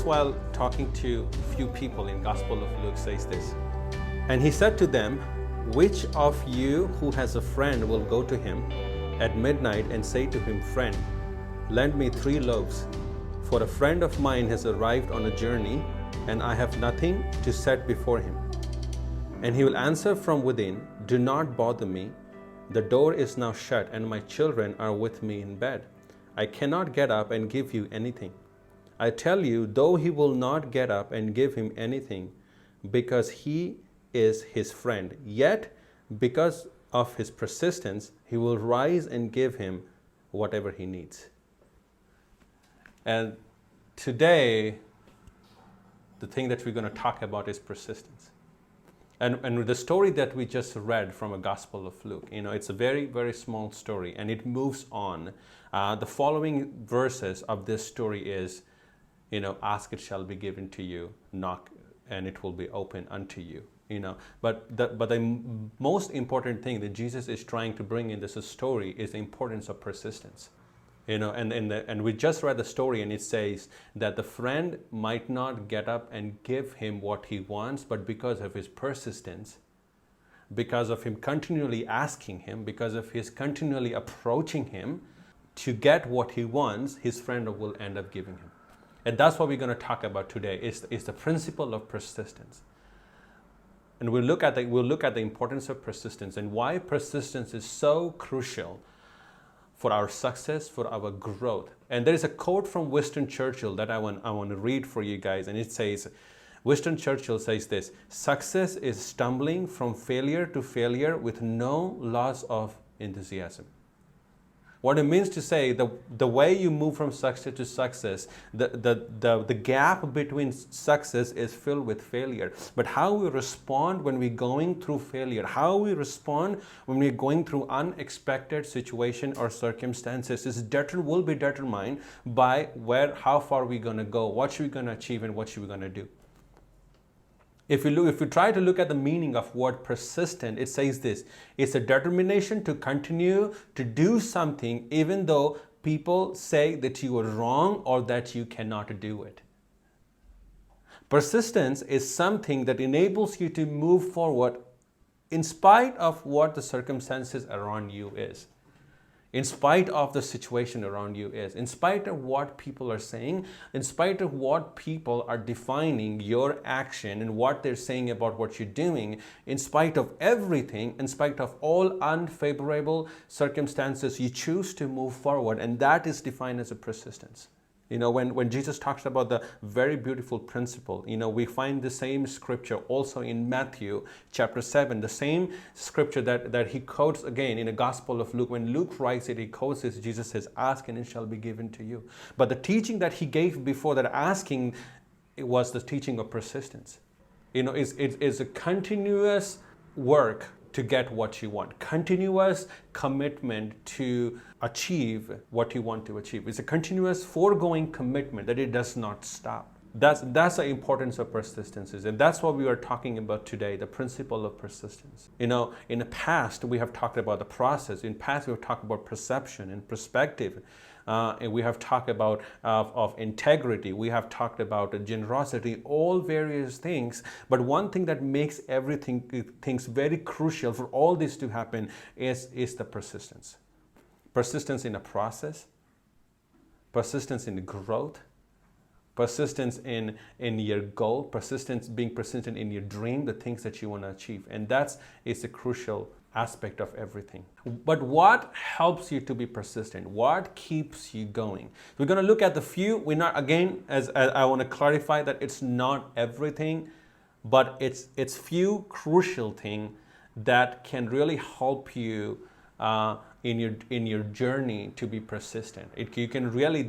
while talking to a few people in Gospel of Luke, says this. And he said to them, which of you who has a friend will go to him at midnight and say to him, friend, lend me 3 loaves, for a friend of mine has arrived on a journey, and I have nothing to set before him. And he will answer from within, do not bother me. The door is now shut, and my children are with me in bed. I cannot get up and give you anything. I tell you, though he will not get up and give him anything, because he is his friend, yet because of his persistence, he will rise and give him whatever he needs. And today, the thing that we're going to talk about is persistence. And the story that we just read from a Gospel of Luke, it's a very, very small story, and it moves on. The following verses of this story is, ask, it shall be given to you, knock, and it will be open unto you. But the most important thing that Jesus is trying to bring in this story is the importance of persistence. And we just read the story, and it says that the friend might not get up and give him what he wants, but because of his persistence, because of him continually asking him, because of his continually approaching him to get what he wants, his friend will end up giving him. And that's what we're going to talk about today, is the principle of persistence. And we'll look at the importance of persistence and why persistence is so crucial for our success, for our growth. And there is a quote from Winston Churchill that I want to read for you guys, and it says, Winston Churchill says this, success is stumbling from failure to failure with no loss of enthusiasm. What it means to say, the way you move from success to success, the gap between success is filled with failure. But how we respond when we're going through failure, how we respond when we're going through unexpected situation or circumstances will be determined by how far we're going to go, what we're going to achieve, and what we're going to do. If we try to look at the meaning of word persistent, it says this, it's a determination to continue to do something even though people say that you are wrong or that you cannot do it. Persistence is something that enables you to move forward in spite of what the circumstances around you is. In spite of the situation around you is, in spite of what people are saying, in spite of what people are defining your action and what they're saying about what you're doing, in spite of everything, in spite of all unfavorable circumstances, you choose to move forward, and that is defined as a persistence. When Jesus talks about the very beautiful principle, we find the same scripture also in Matthew chapter 7, the same scripture that he quotes again in the Gospel of Luke. When Luke writes it, he quotes it, Jesus says, ask and it shall be given to you. But the teaching that he gave before that asking, it was the teaching of persistence. It's a continuous work to get what you want, continuous commitment to achieve what you want to achieve. It's a continuous foregoing commitment that it does not stop. That's the importance of persistence, and that's what we are talking about today, the principle of persistence. In the past, we have talked about the process. In the past, we have talked about perception and perspective. And we have talked about of integrity. We have talked about generosity, all various things. But one thing that makes things very crucial for all this to happen is the persistence. Persistence in a process, persistence in the growth, persistence in your goal, being persistent in your dream, the things that you want to achieve. And that is a crucial aspect of everything. But what helps you to be persistent? What keeps you going? We're going to look at the few. We're not, again, as I want to clarify that it's not everything, but it's few crucial things that can really help you in your journey to be persistent. You can really,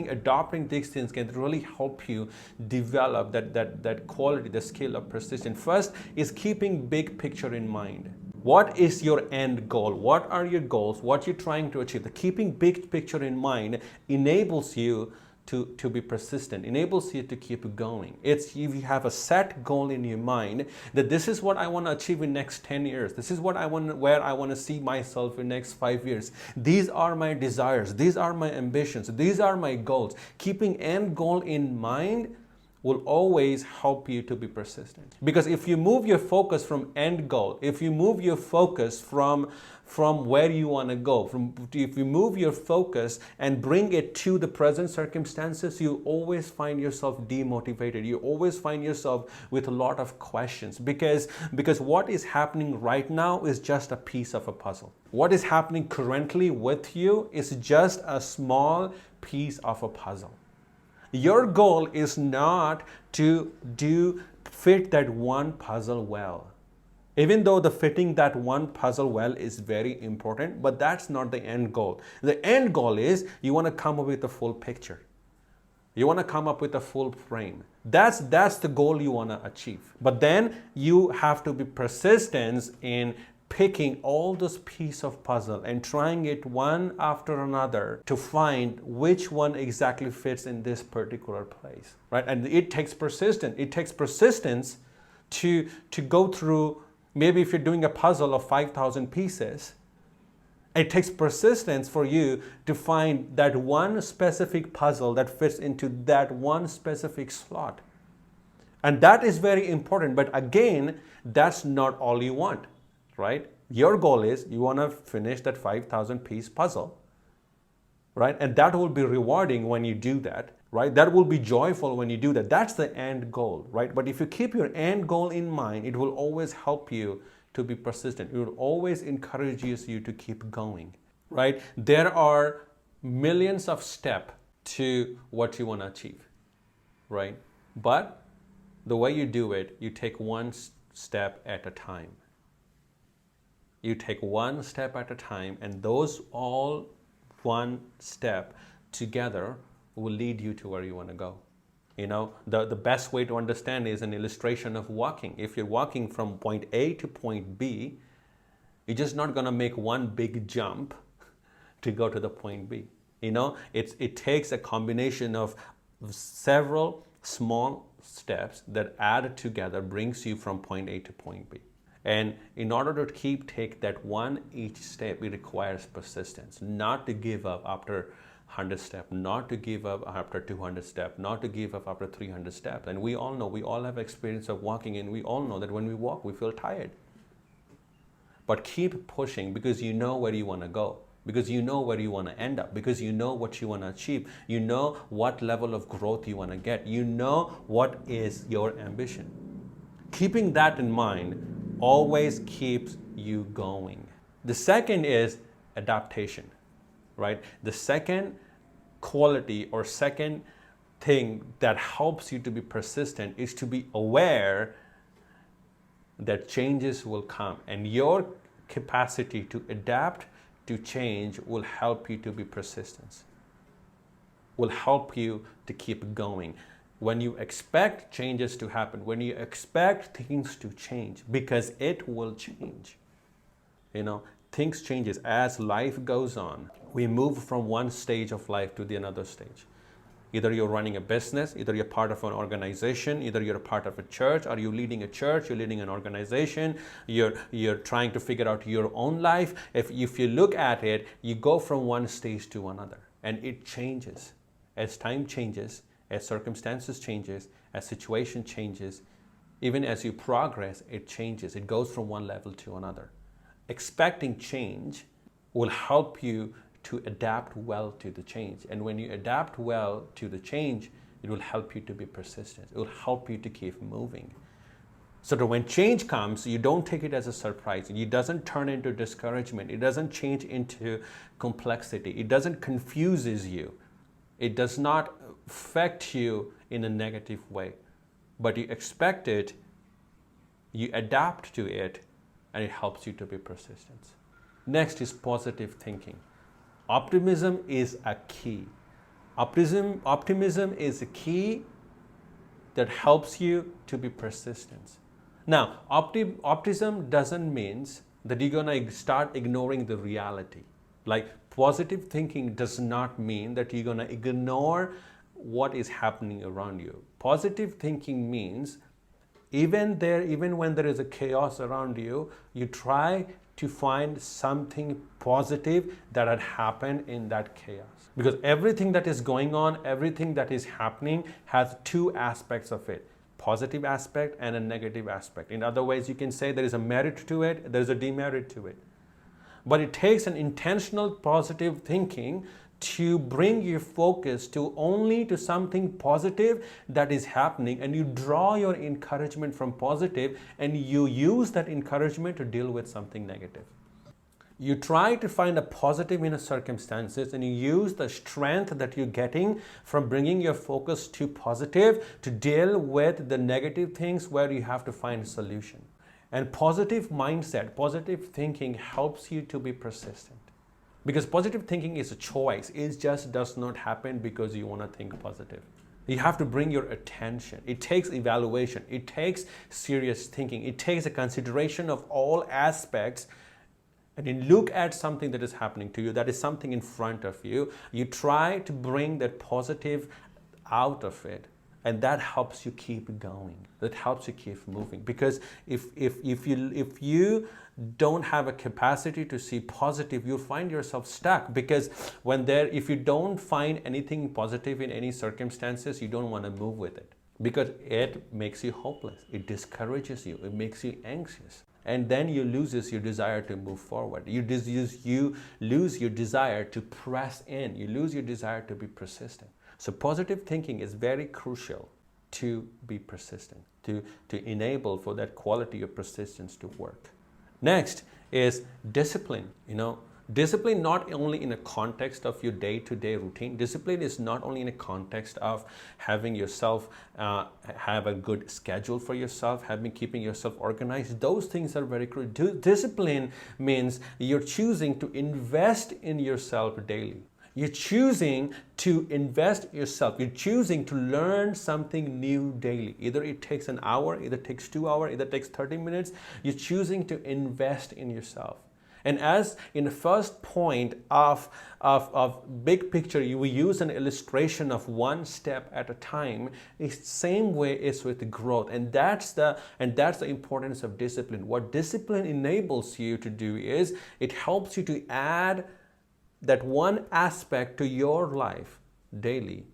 adopting these things can really help you develop that quality, the skill of persistence. First is keeping big picture in mind. What is your end goal? What are your goals? What you're trying to achieve? The keeping big picture in mind enables you to be persistent, enables you to keep going. If you have a set goal in your mind that this is what I want to achieve in next 10 years, this is where I want to see myself in next 5 years. These are my desires, these are my ambitions, these are my goals. Keeping end goal in mind will always help you to be persistent. Because if you move your focus from end goal, if you move your focus from where you want to go, if you move your focus and bring it to the present circumstances, you always find yourself demotivated. You always find yourself with a lot of questions because what is happening right now is just a piece of a puzzle. What is happening currently with you is just a small piece of a puzzle. Your goal is not to fit that one puzzle well. Even though the fitting that one puzzle well is very important, but that's not the end goal. The end goal is you want to come up with a full picture. You want to come up with a full frame. That's the goal you want to achieve. But then you have to be persistent in picking all those pieces of puzzle and trying it one after another to find which one exactly fits in this particular place, right? And it takes persistence. It takes persistence to go through. Maybe if you're doing a puzzle of 5,000 pieces, it takes persistence for you to find that one specific puzzle that fits into that one specific slot. And that is very important. But again, that's not all you want, right? Your goal is you want to finish that 5,000 piece puzzle, right? And that will be rewarding when you do that, right? That will be joyful when you do that. That's the end goal, right? But if you keep your end goal in mind, it will always help you to be persistent. It will always encourage you to keep going, right? There are millions of steps to what you want to achieve, right? But the way you do it, you take one step at a time. You take one step at a time, and those all one step together will lead you to where you want to go. You know, the best way to understand is an illustration of walking. If you're walking from point A to point B, you're just not going to make one big jump to go to the point B. You know, it takes a combination of several small steps that add together brings you from point A to point B. And in order to take that one each step, it requires persistence, not to give up after 100 steps, not to give up after 200 steps, not to give up after 300 steps. And we all know, we all have experience of walking, and we all know that when we walk, we feel tired. But keep pushing, because you know where you want to go, because you know where you want to end up, because you know what you want to achieve. You know what level of growth you want to get. You know what is your ambition. Keeping that in mind always keeps you going. The second is adaptation, right? The second quality or second thing that helps you to be persistent is to be aware that changes will come, and your capacity to adapt to change will help you to be persistent, will help you to keep going. When you expect changes to happen, when you expect things to change, because it will change. You know, things changes as life goes on. We move from one stage of life to the another stage. Either you're running a business, either you're part of an organization, either you're a part of a church, or you're leading a church, you're leading an organization, you're trying to figure out your own life. If you look at it, you go from one stage to another, and it changes. As time changes, as circumstances changes, as situation changes, even as you progress, it changes. It goes from one level to another. Expecting change will help you to adapt well to the change. And when you adapt well to the change, it will help you to be persistent. It will help you to keep moving. So that when change comes, you don't take it as a surprise. It doesn't turn into discouragement. It doesn't change into complexity. It doesn't confuses you. It does not affect you in a negative way. But you expect it, you adapt to it, and it helps you to be persistent. Next is positive thinking. Optimism is a key. Optimism is a key that helps you to be persistent. Now, optimism doesn't mean that you're going to start ignoring the reality. Like, positive thinking does not mean that you're going to ignore what is happening around you. Positive thinking means even when there is a chaos around you, you try to find something positive that had happened in that chaos. Because everything that is going on, everything that is happening has two aspects of it. Positive aspect and a negative aspect. In other ways, you can say there is a merit to it, there is a demerit to it. But it takes an intentional positive thinking to bring your focus to something positive that is happening, and you draw your encouragement from positive and you use that encouragement to deal with something negative. You try to find a positive in a circumstances, and you use the strength that you're getting from bringing your focus to positive to deal with the negative things where you have to find a solution. And positive mindset, positive thinking helps you to be persistent. Because positive thinking is a choice. It just does not happen because you want to think positive. You have to bring your attention. It takes evaluation. It takes serious thinking. It takes a consideration of all aspects. And you look at something that is happening to you, that is something in front of you. You try to bring that positive out of it. And that helps you keep going. That helps you keep moving. Because if you don't have a capacity to see positive, you'll find yourself stuck. Because if you don't find anything positive in any circumstances, you don't want to move with it. Because it makes you hopeless. It discourages you. It makes you anxious. And then you lose your desire to move forward. You lose your desire to press in. You lose your desire to be persistent. So positive thinking is very crucial to be persistent, to enable for that quality of persistence to work. Next is discipline. Discipline not only in a context of your day-to-day routine. Discipline is not only in a context of having yourself have a good schedule for yourself, keeping yourself organized. Those things are very crucial. Discipline means you're choosing to invest in yourself daily. You're choosing to invest yourself. You're choosing to learn something new daily. Either it takes an hour, either it takes 2 hours, either it takes 30 minutes. You're choosing to invest in yourself. And as in the first point of big picture, we use an illustration of one step at a time. It's the same way is with growth, and that's the importance of discipline. What discipline enables you to do is it helps you to add that one aspect to your life daily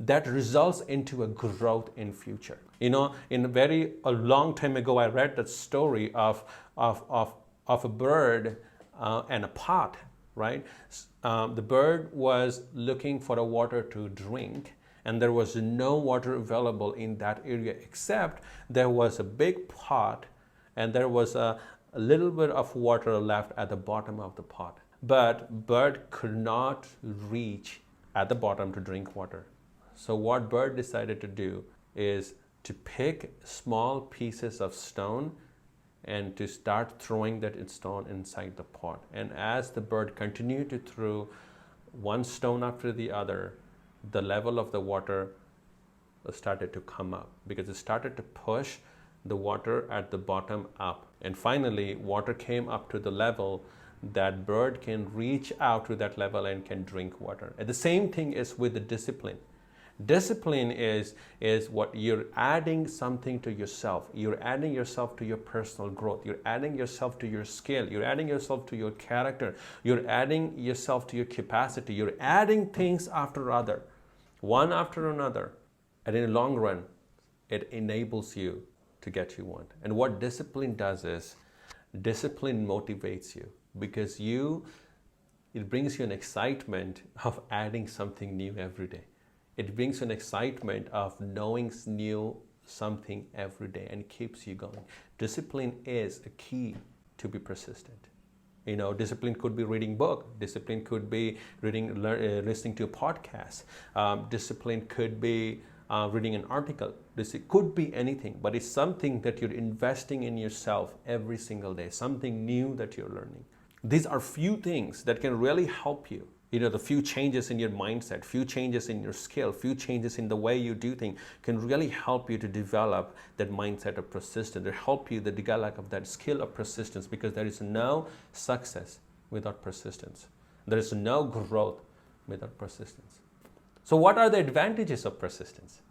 that results into a growth in future. In a long time ago, I read that story of a bird and a pot, right? The bird was looking for a water to drink, and there was no water available in that area, except there was a big pot and there was a little bit of water left at the bottom of the pot. But bird could not reach at the bottom to drink water. So what bird decided to do is to pick small pieces of stone and to start throwing that stone inside the pot. And as the bird continued to throw one stone after the other, the level of the water started to come up, because it started to push the water at the bottom up. And finally, water came up to the level that bird can reach out to that level and can drink water. And the same thing is with the discipline. Discipline is what you're adding something to yourself. You're adding yourself to your personal growth. You're adding yourself to your skill. You're adding yourself to your character. You're adding yourself to your capacity. You're adding things after other, one after another. And in the long run, it enables you to get you want. And what discipline does is, discipline motivates you, because it brings you an excitement of adding something new every day. It brings you an excitement of knowing something every day, and it keeps you going. Discipline is a key to be persistent. Discipline could be reading book. Discipline could be listening to a podcast. Discipline could be reading an article. It could be anything, but it's something that you're investing in yourself every single day, something new that you're learning. These are few things that can really help you. The few changes in your mindset, few changes in your skill, few changes in the way you do things can really help you to develop that mindset of persistence. They help you to develop that skill of persistence, because there is no success without persistence. There is no growth without persistence. So what are the advantages of persistence?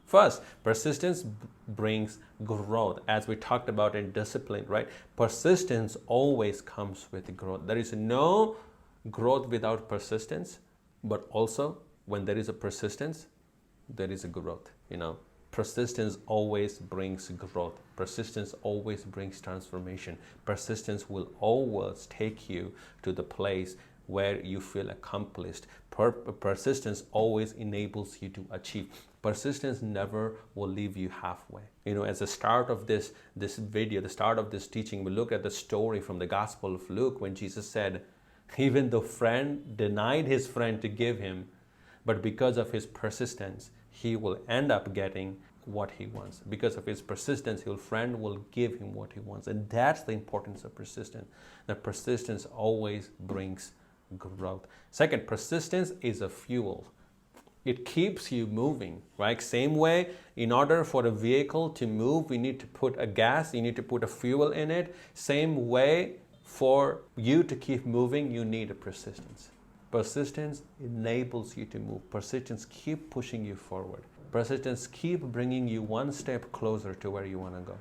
First, persistence brings growth, as we talked about in discipline, right? Persistence always comes with growth. There is no growth without persistence, but also when there is a persistence, there is a growth. Persistence always brings growth. Persistence always brings transformation. Persistence will always take you to the place where you feel accomplished. Persistence always enables you to achieve. Persistence never will leave you halfway. As the start of this video, the start of this teaching, we look at the story from the Gospel of Luke when Jesus said, even the friend denied his friend to give him, but because of his persistence, he will end up getting what he wants. Because of his persistence, his friend will give him what he wants. And that's the importance of persistence. That persistence always brings growth. Second, persistence is a fuel. It keeps you moving, right? Same way, in order for a vehicle to move, we need to put a gas, you need to put a fuel in it. Same way, for you to keep moving, you need a persistence. Persistence enables you to move. Persistence keep pushing you forward. Persistence keep bringing you one step closer to where you want to go.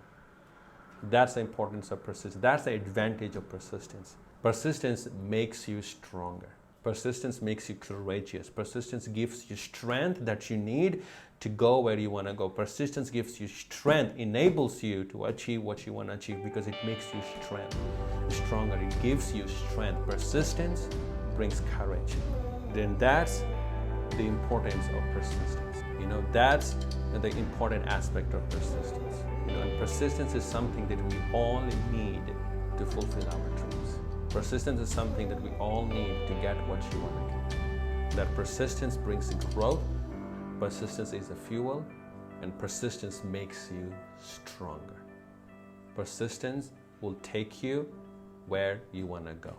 That's the importance of persistence. That's the advantage of persistence. Persistence makes you stronger. Persistence makes you courageous. Persistence gives you strength that you need to go where you want to go. Persistence gives you strength, enables you to achieve what you want to achieve because it makes you stronger. It gives you strength. Persistence brings courage. Then that's the importance of persistence. That's the important aspect of persistence. And persistence is something that we all need to fulfill our dreams. Persistence is something that we all need to get what you want to get. That persistence brings growth. Persistence is a fuel, and persistence makes you stronger. Persistence will take you where you want to go.